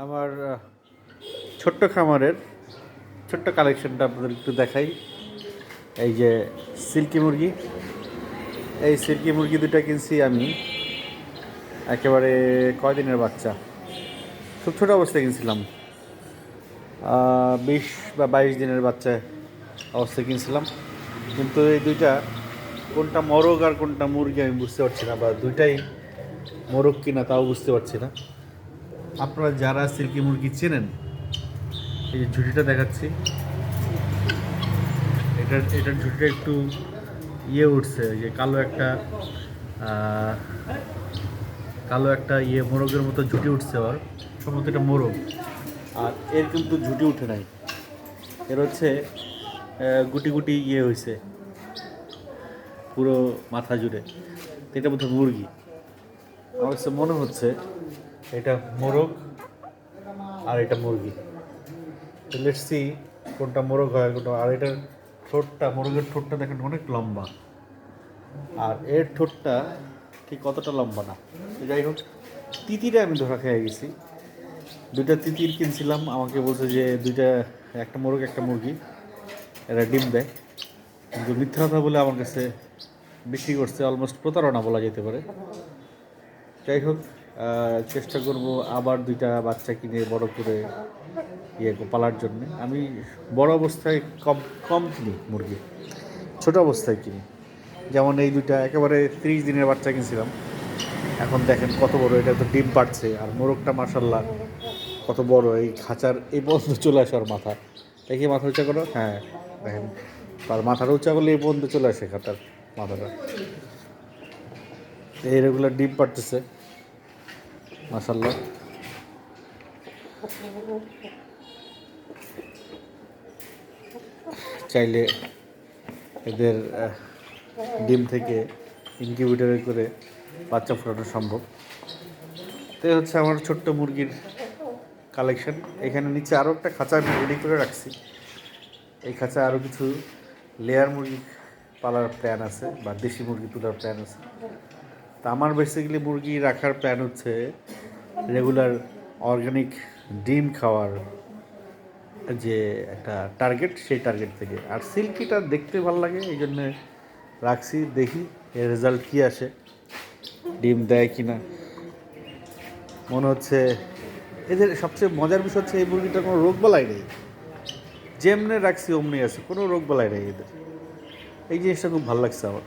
আমার ছোট্ট খামারের ছোট্ট কালেকশনটা আপনাদের একটু দেখাই। এই যে সিল্কি মুরগি, এই সিল্কি মুরগি দুটো কিনছি আমি একেবারে কয়দিনের বাচ্চা, খুব ছোটো অবস্থায় কিনছিলাম। 20 বা 22 দিনের বাচ্চা অবস্থায় কিনছিলাম। কিন্তু এই দুইটা কোনটা মোরগ আর কোনটা মুরগি আমি বুঝতে পারছি না, বা দুইটাই মোরগ কিনা তাও বুঝতে পারছি না। আপনারা যারা সিল্কি মুরগি চেনেন, এই যে ঝুঁটিটা দেখাচ্ছি, এটার ঝুঁটিটা একটু উঠছে, যে কালো একটা মোরগের মতো ঝুঁটি উঠছে। আর সম্ভবত এটা মোরগ, আর এর কিন্তু ঝুঁটি উঠে নাই, এর হচ্ছে গুটি গুটি হয়েছে পুরো মাথা জুড়ে। এটা বোধহয় মুরগি, আমার কাছে মনে হচ্ছে এটা মোরগ আর এটা মুরগি। লেটস সি কোনটা মোরগ হয় কোনটা। আর এটার ঠোঁটটা, মোরগের ঠোঁটটা দেখেন অনেক লম্বা, আর এর ঠোঁটটা ঠিক কতটা লম্বা না। যাই হোক, তিতিরে আমি ধরা খেয়ে গেছি। দুইটা তিতির কিনছিলাম, আমাকে বলছে যে দুইটা, একটা মোরগ একটা মুরগি, এরা ডিম দেয়। কিন্তু মিথ্যা কথা বলে আমার কাছে বিক্রি করছে, অলমোস্ট প্রতারণা বলা যেতে পারে। যাই হোক, চেষ্টা করব আবার দুইটা বাচ্চা কিনে বড় করে পালার জন্যে। আমি বড় অবস্থায় কম কম কিনি মুরগি, ছোট অবস্থায় কিনি। যেমন এই দুইটা একেবারে 30 দিনের বাচ্চা কিনছিলাম, এখন দেখেন কত বড়। এটা তো ডিম পাড়ছে, আর মোরগটা মাশাল্লাহ কত বড়। এই খাঁচার এই পর্যন্ত চলে আসে ওর মাথা। দেখি মাথা উঁচা করো, হ্যাঁ দেখেন, তার মাথাটা উঁচা করলে এই পর্যন্ত চলে আসে খাতার মাথাটা। এই রেগুলার ডিম পাড়তেছে মাশাল্লাহ। চাইলে এদের ডিম থেকে ইনকিউবেটরে করে বাচ্চা ফোটানো সম্ভব। তো হচ্ছে আমার ছোট্ট মুরগির কালেকশন। এখানে নিচে আরও একটা খাঁচা আমি রেডি করে রাখছি। এই খাঁচা আরও কিছু লেয়ার মুরগি পালার প্ল্যান আছে, বা দেশি মুরগি তোলার প্ল্যান আছে। তা আমার বেসিক্যালি মুরগি রাখার প্ল্যান হচ্ছে রেগুলার অর্গানিক ডিম খাওয়ার যে একটা টার্গেট, সেই টার্গেট থেকে। আর সিল্কিটা দেখতে ভালো লাগে, এই জন্যে রাখছি। দেখি এর রেজাল্ট কী আসে, ডিম দেয় কি না। মনে হচ্ছে এদের সবচেয়ে মজার বিষয় হচ্ছে এই মুরগিটার কোনো রোগ বালাই নেই, যেমনে রাখছি অমনি আছে, কোনো রোগ বালাই নেই এদের। এই জিনিসটা খুব ভালো লাগছে আমার।